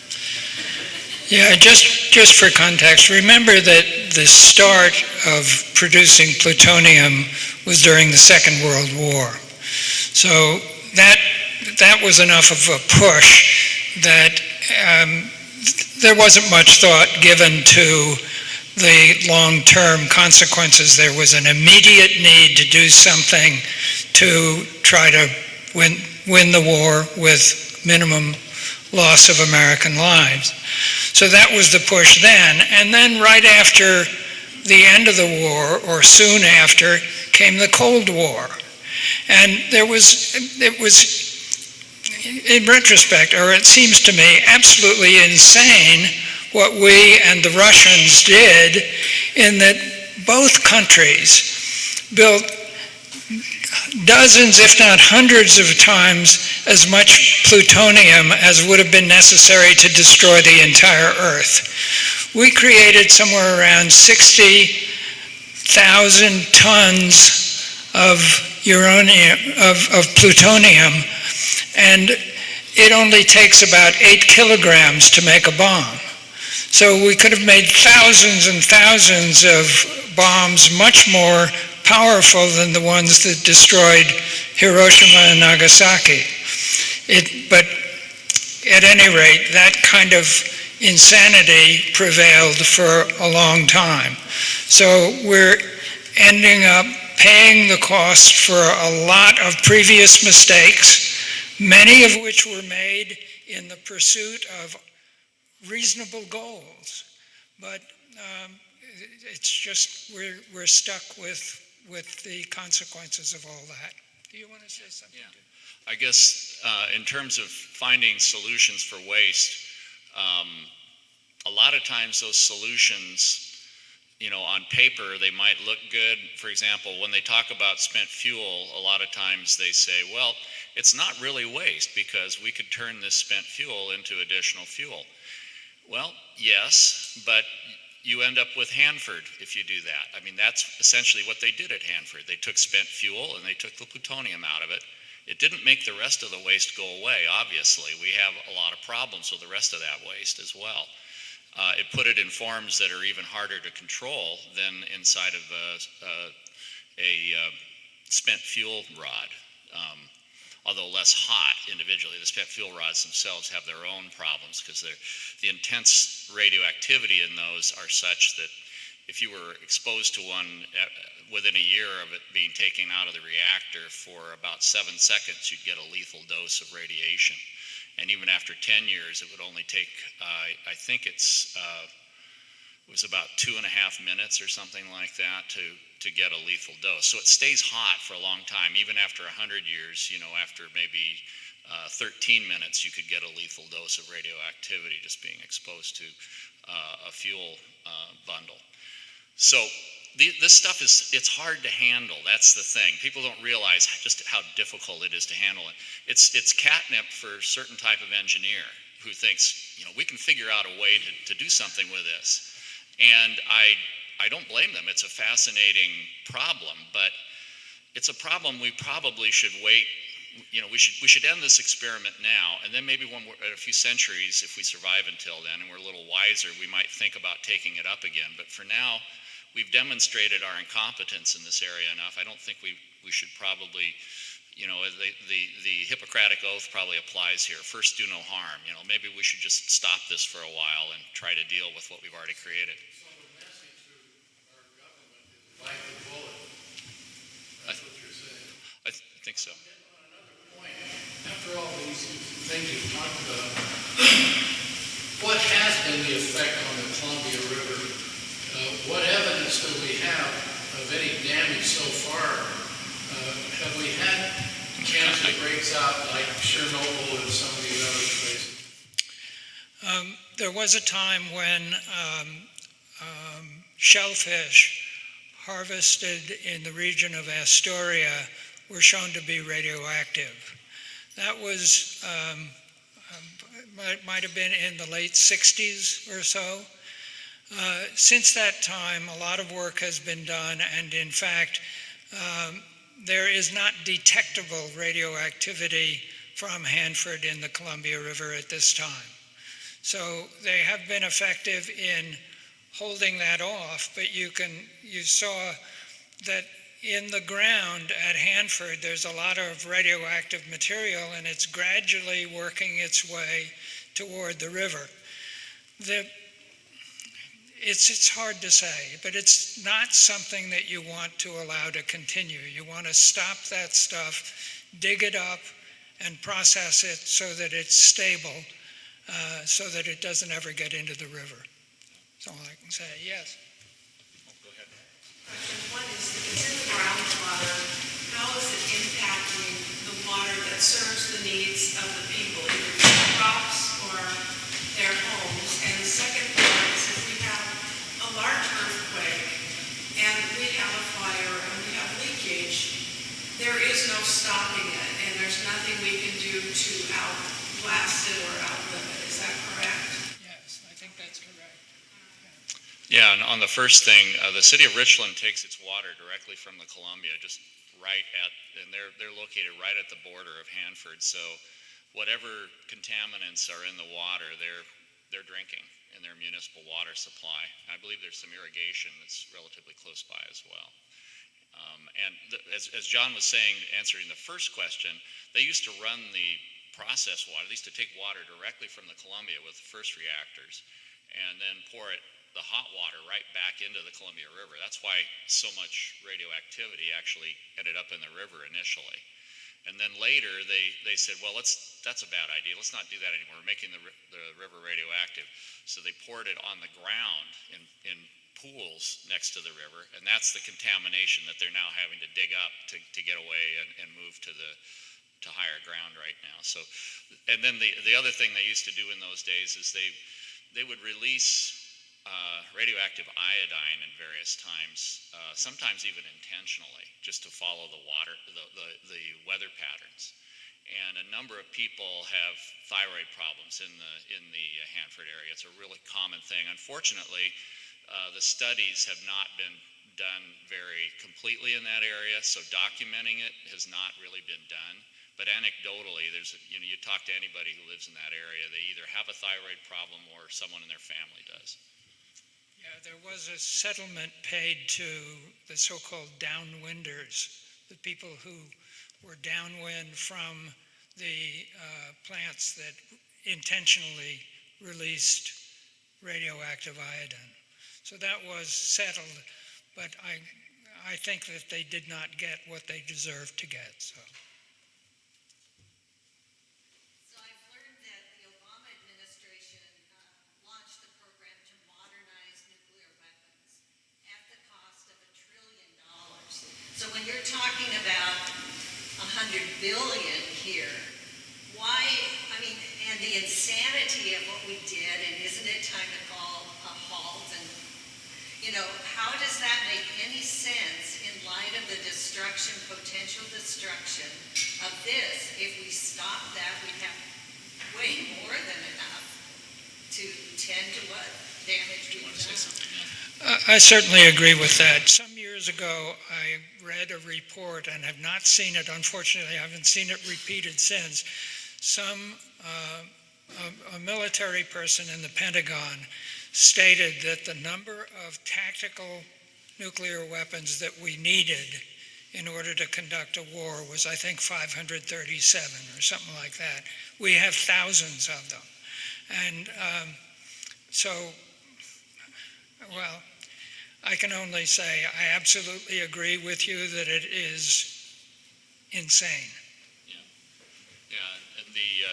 Yeah, just for context, remember that the start of producing plutonium was during the Second World War. So that was enough of a push that there wasn't much thought given to the long-term consequences. There was an immediate need to do something to try to win the war with minimum loss of American lives. So that was the push then. And then right after the end of the war, or soon after, came the Cold War. And it was, in retrospect, or it seems to me, absolutely insane what we and the Russians did, in that both countries built dozens, if not hundreds of times as much plutonium as would have been necessary to destroy the entire Earth. We created somewhere around 60,000 tons of plutonium, and it only takes about 8 kilograms to make a bomb. So we could have made thousands and thousands of bombs much more powerful than the ones that destroyed Hiroshima and Nagasaki. But at any rate, that kind of insanity prevailed for a long time. So we're ending up paying the cost for a lot of previous mistakes, many of which were made in the pursuit of reasonable goals. But it's just we're stuck with the consequences of all that. Do you want to say something? Yeah. I guess in terms of finding solutions for waste, a lot of times those solutions, on paper, they might look good. For example, when they talk about spent fuel, a lot of times they say, well, it's not really waste because we could turn this spent fuel into additional fuel. Well, yes, but you end up with Hanford if you do that. I mean, that's essentially what they did at Hanford. They took spent fuel and they took the plutonium out of it. It didn't make the rest of the waste go away, obviously. We have a lot of problems with the rest of that waste as well. It put it in forms that are even harder to control than inside of a spent fuel rod. Although less hot individually, the spent fuel rods themselves have their own problems because the intense radioactivity in those are such that if you were exposed to one within a year of it being taken out of the reactor for about 7 seconds, you'd get a lethal dose of radiation. And even after 10 years, it would only take, I think it was about 2.5 minutes or something like that to get a lethal dose. So it stays hot for a long time. Even after 100 years, after maybe 13 minutes, you could get a lethal dose of radioactivity just being exposed to a fuel bundle. So this stuff it's hard to handle. That's the thing. People don't realize just how difficult it is to handle it. It's catnip for a certain type of engineer who thinks, we can figure out a way to do something with this. And I don't blame them. It's a fascinating problem, but it's a problem we probably should wait. We should end this experiment now, and then maybe when we're at a few centuries, if we survive until then and we're a little wiser, we might think about taking it up again. But for now, we've demonstrated our incompetence in this area enough. I don't think we should probably, the Hippocratic Oath probably applies here. First, do no harm. Maybe we should just stop this for a while and try to deal with what we've already created. So the message to our government is bite the bullet. That's what you're saying. I think so. On another point, after all these things you've talked about, what has been the effect on the Columbia River? What evidence do we have of any damage so far? Have we had cancer breaks out like Chernobyl and some of these other places? There was a time when shellfish harvested in the region of Astoria were shown to be radioactive. That was, might have been in the late 60s or so. Since that time, a lot of work has been done, and in fact, there is not detectable radioactivity from Hanford in the Columbia River at this time. So they have been effective in holding that off, but you saw that in the ground at Hanford, there's a lot of radioactive material, and it's gradually working its way toward the river. It's hard to say, but it's not something that you want to allow to continue. You want to stop that stuff, dig it up, and process it so that it's stable, so that it doesn't ever get into the river. That's all I can say. Yes? Go ahead. Question one is, if it's in the groundwater, how is it impacting the water that serves the needs of the people, either for crops or their homes? And the second part is, if we have a large earthquake and we have a fire and we have leakage, there is no stopping it, and there's nothing we can do to outlast it or outlive it. Is that correct? Yes, I think that's correct. Yeah, and on the first thing, the city of Richland takes its water directly from the Columbia, just and they're located right at the border of Hanford. So whatever contaminants are in the water, they're drinking in their municipal water supply. I believe there's some irrigation that's relatively close by as well. As John was saying, answering the first question, they used to run the process water. They used to take water directly from the Columbia with the first reactors and then pour the hot water right back into the Columbia River. That's why so much radioactivity actually ended up in the river initially. And then later they said, well, that's a bad idea. Let's not do that anymore. We're making the river radioactive. So they poured it on the ground in pools next to the river, and that's the contamination that they're now having to dig up to get away and move to higher ground right now. So, and then the other thing they used to do in those days is they would release radioactive iodine in various times, sometimes even intentionally, just to follow the weather patterns. And a number of people have thyroid problems in the Hanford area. It's a really common thing. Unfortunately, the studies have not been done very completely in that area, so documenting it has not really been done. But anecdotally, you talk to anybody who lives in that area, they either have a thyroid problem or someone in their family does. Yeah, there was a settlement paid to the so-called downwinders, the people who were downwind from the plants that intentionally released radioactive iodine. So that was settled, but I think that they did not get what they deserved to get. So I've learned that the Obama administration launched a program to modernize nuclear weapons at the cost of $1 trillion. So when you're talking about $100 billion here, why, and the insanity of what we did, and isn't it time to call a halt? And, how does that make any sense in light of the potential destruction of this? If we stop that, we'd have way more than enough to tend to what damage we've done. I certainly agree with that. Some years ago, I read a report and have not seen it. Unfortunately, I haven't seen it repeated since. A military person in the Pentagon stated that the number of tactical nuclear weapons that we needed in order to conduct a war was, I think, 537 or something like that. We have thousands of them. And well, I can only say I absolutely agree with you that it is insane. Yeah, and the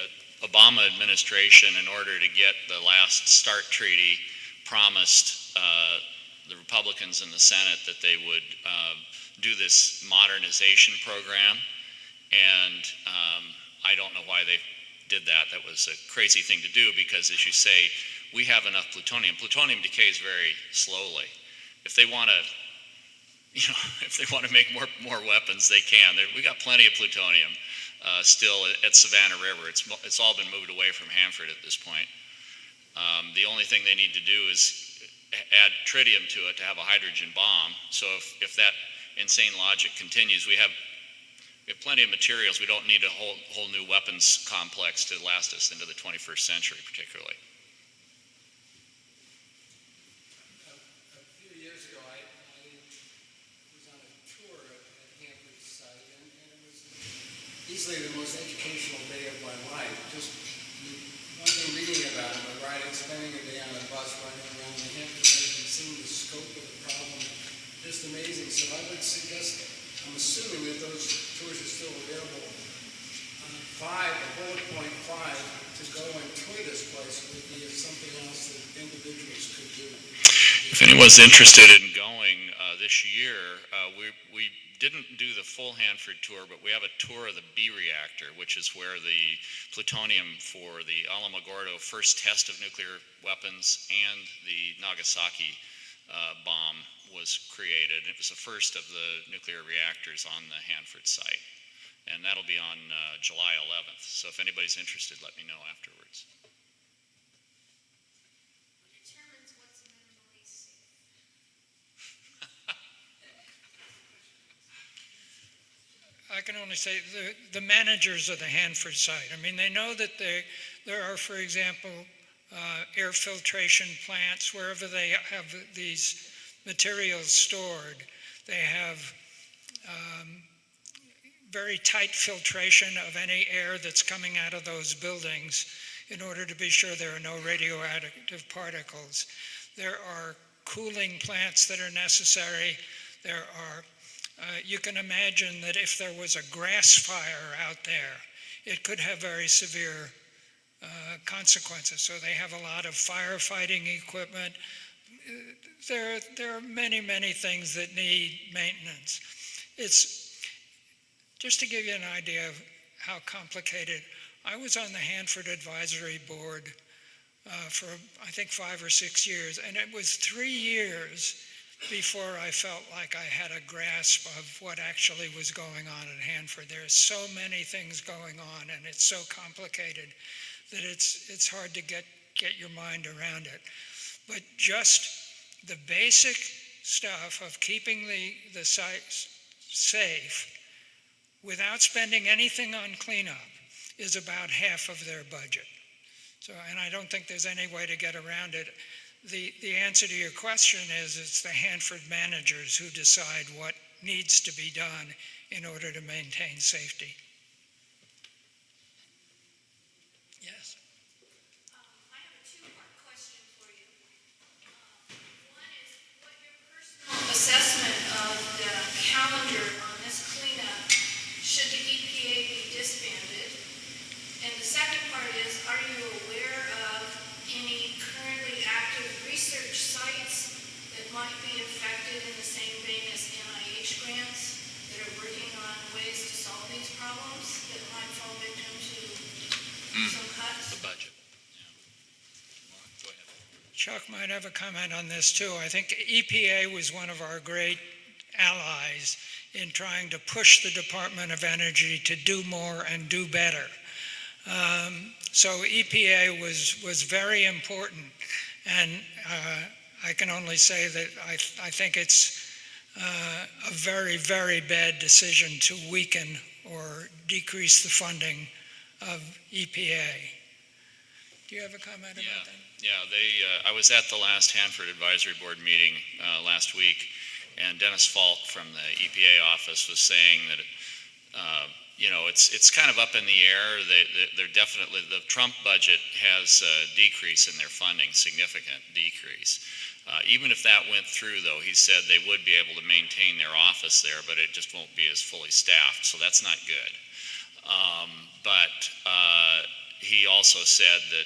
Obama administration, in order to get the last START treaty, promised the Republicans in the Senate that they would do this modernization program, and I don't know why they did that. That was a crazy thing to do because, as you say, we have enough plutonium. Plutonium decays very slowly. If they want to make more weapons, they can. We got plenty of plutonium still at Savannah River. It's all been moved away from Hanford at this point. The only thing they need to do is add tritium to it to have a hydrogen bomb. So if that insane logic continues, we have plenty of materials. We don't need a whole new weapons complex to last us into the 21st century, particularly. easily the most educational day of my life. Just one thing reading about it, but spending a day on a bus running around the Hanford and seeing the scope of the problem, just amazing. So I would suggest, I'm assuming that those tours are still available. Bullet point 5, to go and tour this place would be something else that individuals could do. If anyone's interested in going this year, we didn't do the full Hanford tour, but we have a tour of the B reactor, which is where the plutonium for the Alamogordo first test of nuclear weapons and the Nagasaki bomb was created. It was the first of the nuclear reactors on the Hanford site. And that'll be on July 11th. So if anybody's interested, let me know afterwards. Who determines what's minimally safe? I can only say the managers of the Hanford site. I mean, they know that there are, for example, air filtration plants wherever they have these materials stored. They have very tight filtration of any air that's coming out of those buildings in order to be sure there are no radioactive particles. There are cooling plants that are necessary. There are, you can imagine that if there was a grass fire out there, it could have very severe consequences. So they have a lot of firefighting equipment. There are many, many things that need maintenance. Just to give you an idea of how complicated, I was on the Hanford Advisory Board for I think 5 or 6 years, and it was 3 years before I felt like I had a grasp of what actually was going on at Hanford. There's so many things going on, and it's so complicated that it's hard to get your mind around it. But just the basic stuff of keeping the sites safe without spending anything on cleanup is about half of their budget. So, and I don't think there's any way to get around it. The answer to your question is it's the Hanford managers who decide what needs to be done in order to maintain safety. Yes. I have a two-part question for you. One is what your personal assessment of the calendar on this cleanup, should the EPA be disbanded? And the second part is, are you aware of any currently active research sites that might be affected in the same vein as NIH grants that are working on ways to solve these problems that might fall victim to some cuts? The budget. Yeah. Go ahead. Chuck might have a comment on this too. I think EPA was one of our great allies in trying to push the Department of Energy to do more and do better. So EPA was very important, and I can only say that I think it's a very, very bad decision to weaken or decrease the funding of EPA. Do you have a comment about that? Yeah, I was at the last Hanford Advisory Board meeting last week, and Dennis Falk from the EPA office was saying that it's kind of up in the air. They're definitely, the Trump budget has a decrease in their funding, significant decrease. Even if that went through, though, he said they would be able to maintain their office there, but it just won't be as fully staffed, so that's not good. But he also said that,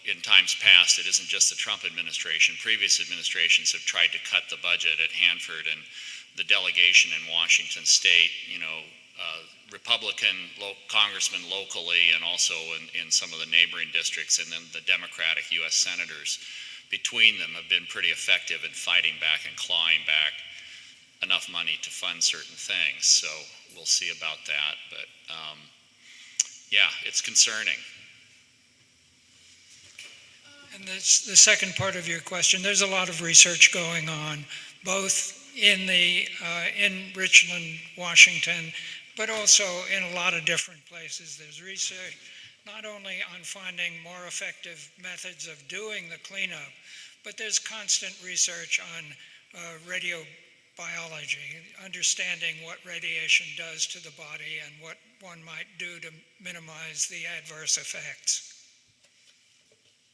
in times past, it isn't just the Trump administration. Previous administrations have tried to cut the budget at Hanford, and the delegation in Washington State, Republican congressmen locally and also in some of the neighboring districts, and then the Democratic U.S. senators between them have been pretty effective in fighting back and clawing back enough money to fund certain things. So we'll see about that. But yeah, it's concerning. And the second part of your question, there's a lot of research going on, both in Richland, Washington, but also in a lot of different places. There's research not only on finding more effective methods of doing the cleanup, but there's constant research on radiobiology, understanding what radiation does to the body and what one might do to minimize the adverse effects.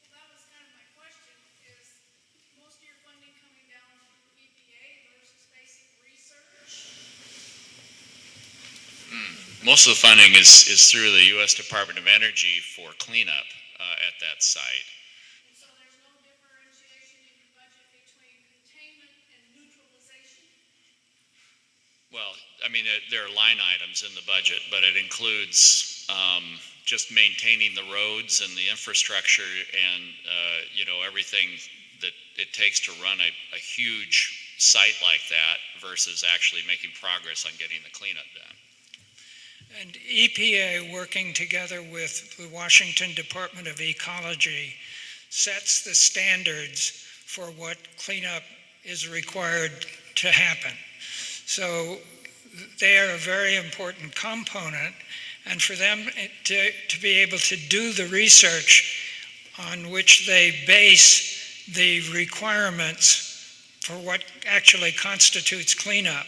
Well, that was kind of my question, is most of your funding coming down through EPA versus basic research? Most of the funding is through the U.S. Department of Energy for cleanup at that site. And so there's no differentiation in your budget between containment and neutralization? Well, I mean, there are line items in the budget, but it includes just maintaining the roads and the infrastructure and, everything that it takes to run a huge site like that versus actually making progress on getting the cleanup done. And EPA, working together with the Washington Department of Ecology, sets the standards for what cleanup is required to happen. So they are a very important component, and for them to be able to do the research on which they base the requirements for what actually constitutes cleanup,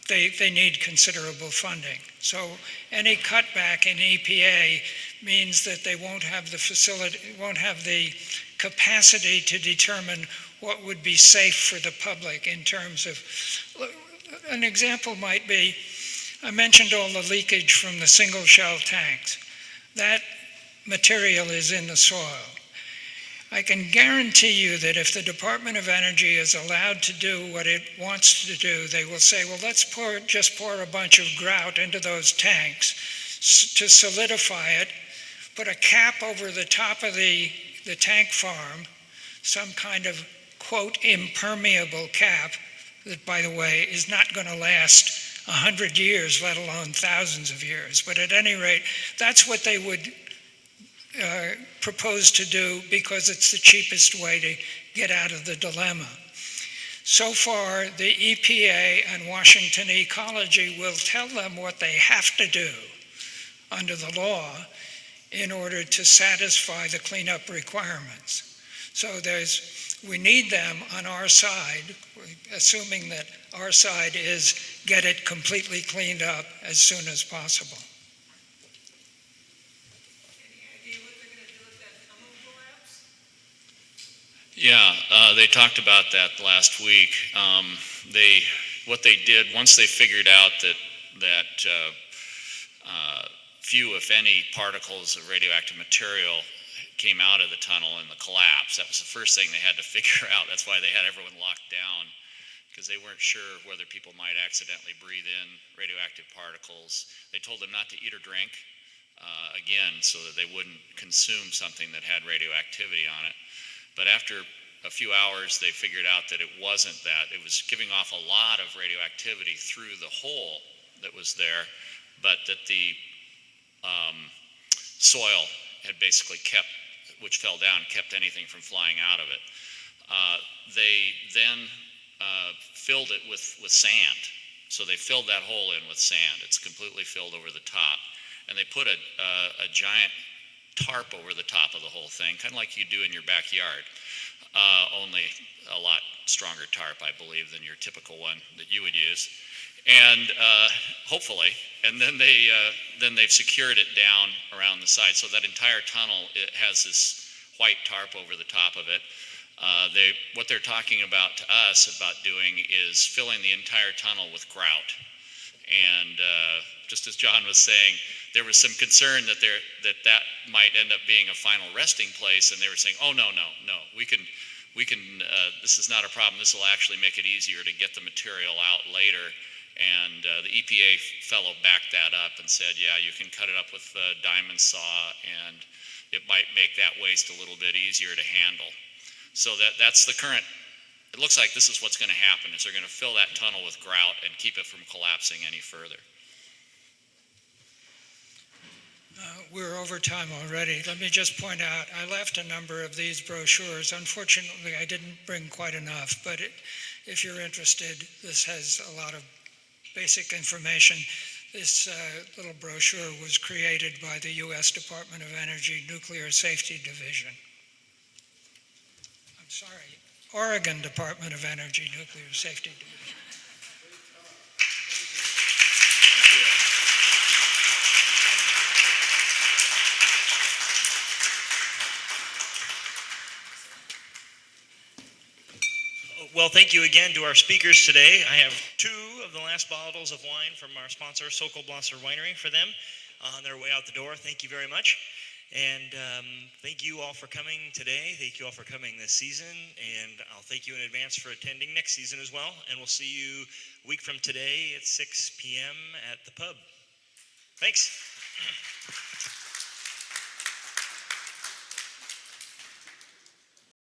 they need considerable funding. So any cutback in EPA means that they won't have the capacity to determine what would be safe for the public in terms of, an example might be, I mentioned all the leakage from the single shell tanks. That material is in the soil. I can guarantee you that if the Department of Energy is allowed to do what it wants to do, they will say, well, let's just pour a bunch of grout into those tanks to solidify it, put a cap over the top of the tank farm, some kind of, quote, impermeable cap that, by the way, is not going to last 100 years, let alone thousands of years. But at any rate, that's what they would propose to do because it's the cheapest way to get out of the dilemma. So far, the EPA and Washington Ecology will tell them what they have to do under the law in order to satisfy the cleanup requirements. So we need them on our side, assuming that our side is get it completely cleaned up as soon as possible. Yeah, they talked about that last week. What they did once they figured out that few, if any, particles of radioactive material came out of the tunnel in the collapse. That was the first thing they had to figure out. That's why they had everyone locked down, because they weren't sure whether people might accidentally breathe in radioactive particles. They told them not to eat or drink, again, so that they wouldn't consume something that had radioactivity on it. But after a few hours, they figured out that it wasn't that. It was giving off a lot of radioactivity through the hole that was there, but that the soil had basically which fell down, kept anything from flying out of it. They then filled it with sand. So they filled that hole in with sand. It's completely filled over the top. And they put a giant tarp over the top of the whole thing, kind of like you do in your backyard, only a lot stronger tarp, I believe, than your typical one that you would use. And hopefully, and then they've secured it down around the side. So that entire tunnel, it has this white tarp over the top of it. What they're talking about to us about doing is filling the entire tunnel with grout. And just as John was saying, there was some concern that that might end up being a final resting place, and they were saying, oh, no, we can, this is not a problem. This will actually make it easier to get the material out later. And the EPA fellow backed that up and said, yeah, you can cut it up with a diamond saw, and it might make that waste a little bit easier to handle. So that's the current. It looks like this is what's going to happen, is they're going to fill that tunnel with grout and keep it from collapsing any further. We're over time already. Let me just point out, I left a number of these brochures. Unfortunately, I didn't bring quite enough, but if you're interested, this has a lot of basic information. This little brochure was created by the U.S. Department of Energy Nuclear Safety Division. I'm sorry, Oregon Department of Energy Nuclear Safety Division. Well, thank you again to our speakers today. I have 2 of the last bottles of wine from our sponsor, Sokolblosser Winery, for them on their way out the door. Thank you very much. And thank you all for coming today. Thank you all for coming this season. And I'll thank you in advance for attending next season as well. And we'll see you a week from today at 6 p.m. at the pub. Thanks.